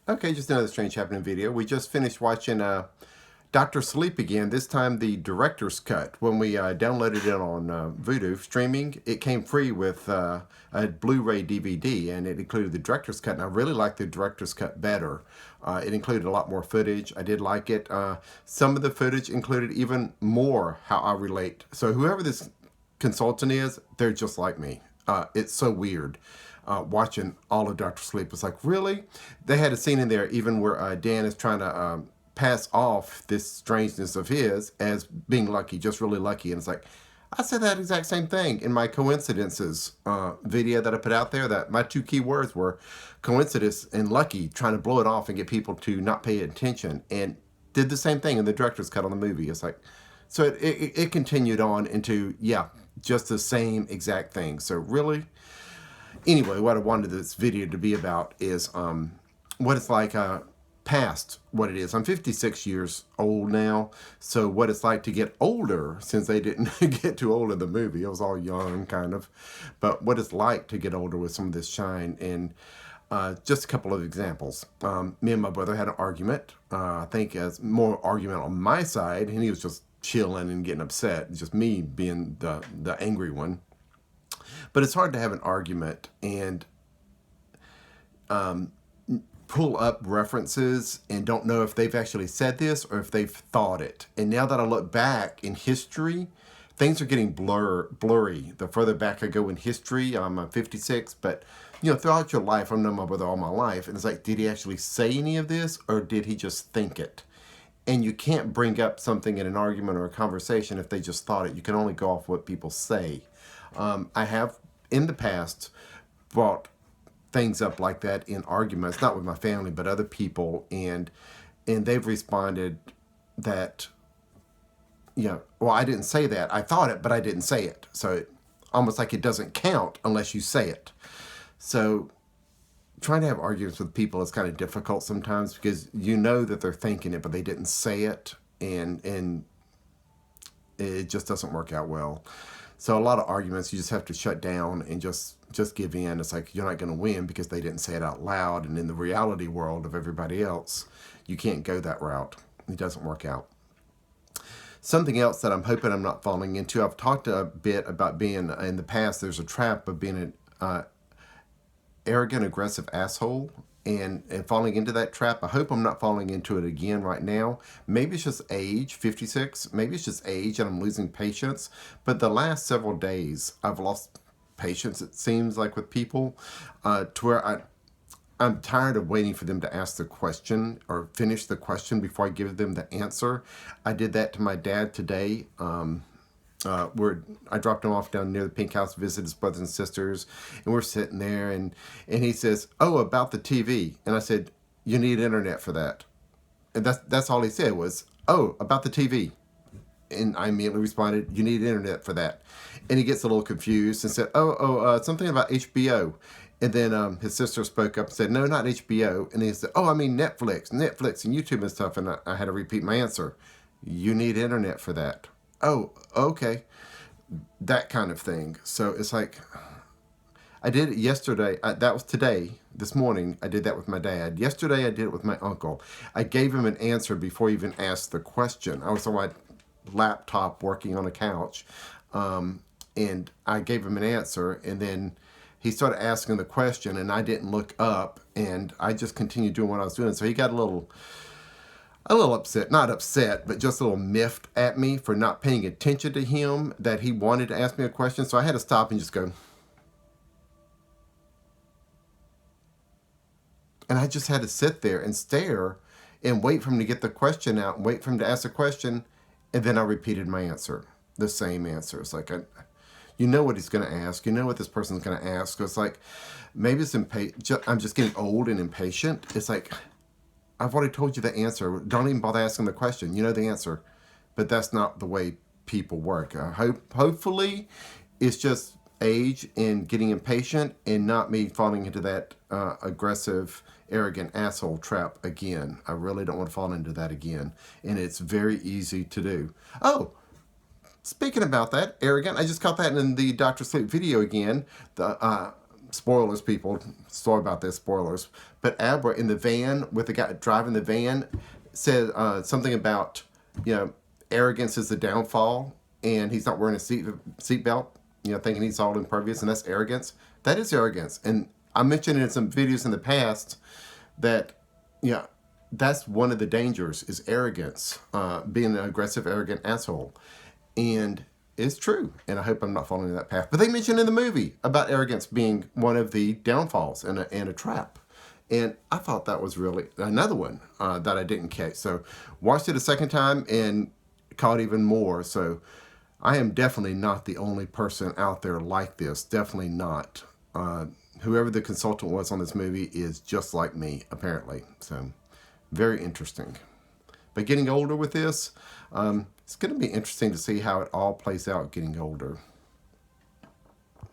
Okay, just another Strange Happening video. We just finished watching Dr. Sleep again, this time the director's cut. When we downloaded it on Vudu streaming, it came free with a Blu-ray DVD, and it included the director's cut, and I really liked the director's cut better. It included a lot more footage. I did like it. Some of the footage included even more how I relate. So whoever this consultant is, they're just like me. It's so weird. Watching all of Dr. Sleep. It's like, really? They had a scene in there even where Dan is trying to pass off this strangeness of his as being lucky, just really lucky. And it's like, I said that exact same thing in my coincidences video that I put out there. That my two key words were coincidence and lucky, trying to blow it off and get people to not pay attention. And did the same thing in the director's cut on the movie. It's like, so it continued on into, yeah, just the same exact thing. So really, anyway, what I wanted this video to be about is what it's like past what it is. I'm 56 years old now, so what it's like to get older, since they didn't get too old in the movie. I was all young, kind of. But what it's like to get older with some of this shine. And just a couple of examples. Me and my brother had an argument. I think as more argument on my side, and he was just chilling and getting upset. Just me being the angry one. But it's hard to have an argument and pull up references and don't know if they've actually said this or if they've thought it. And now that I look back in history, things are getting blurry. The further back I go in history, I'm 56, but throughout your life, I've known my brother all my life, and it's like, did he actually say any of this or did he just think it? And you can't bring up something in an argument or a conversation if they just thought it. You can only go off what people say. I have, in the past, brought things up like that in arguments, not with my family, but other people, and they've responded that, well, I didn't say that. I thought it, but I didn't say it. So almost like it doesn't count unless you say it. So trying to have arguments with people is kind of difficult sometimes because you know that they're thinking it, but they didn't say it, and it just doesn't work out well. So a lot of arguments, you just have to shut down and just give in. It's like you're not going to win because they didn't say it out loud. And in the reality world of everybody else, you can't go that route. It doesn't work out. Something else that I'm hoping I'm not falling into, I've talked a bit about being, in the past, there's a trap of being an arrogant, aggressive asshole. And falling into that trap. I hope I'm not falling into it again right now. Maybe it's just age, 56. Maybe it's just age and I'm losing patience. But the last several days, I've lost patience, it seems like, with people to where I'm tired of waiting for them to ask the question or finish the question before I give them the answer. I did that to my dad today. I dropped him off down near the Pink House to visit his brothers and sisters, and we're sitting there, and he says, "Oh, about the TV," and I said, "You need internet for that," and that's all he said was, "Oh, about the TV," and I immediately responded, "You need internet for that," and he gets a little confused and said, something about HBO." And then his sister spoke up and said, "No, not HBO." And he said, "Oh, I mean Netflix and YouTube and stuff." And I had to repeat my answer. "You need internet for that." "Oh, okay." That kind of thing. So it's like, I did it yesterday. That was today, this morning. I did that with my dad. Yesterday, I did it with my uncle. I gave him an answer before he even asked the question. I was on my laptop working on a couch, and I gave him an answer, and then he started asking the question, and I didn't look up, and I just continued doing what I was doing. So he got a little upset, not upset, but just a little miffed at me for not paying attention to him, that he wanted to ask me a question. So I had to stop and just go. And I just had to sit there and stare and wait for him to get the question out and wait for him to ask the question. And then I repeated my answer, the same answer. It's like, you know what he's going to ask. You know what this person's going to ask. So it's like, maybe it's I'm just getting old and impatient. It's like, I've already told you the answer. Don't even bother asking the question. You know the answer. But that's not the way people work. Hopefully, it's just age and getting impatient and not me falling into that aggressive, arrogant asshole trap again. I really don't want to fall into that again. And it's very easy to do. Oh, speaking about that, arrogant, I just caught that in the Dr. Sleep video again. spoilers, people. Sorry about this, spoilers. But Abra in the van with the guy driving the van said something about, you know, arrogance is the downfall, and he's not wearing a seatbelt, you know, thinking he's all impervious, and that's arrogance. That is arrogance. And I mentioned in some videos in the past that, you know, that's one of the dangers is arrogance, being an aggressive, arrogant asshole. And it's true. And I hope I'm not falling in that path. But they mentioned in the movie about arrogance being one of the downfalls and a trap. And I thought that was really another one that I didn't catch. So watched it a second time and caught even more. So I am definitely not the only person out there like this. Definitely not. Whoever the consultant was on this movie is just like me, apparently. So very interesting. But getting older with this, it's going to be interesting to see how it all plays out getting older.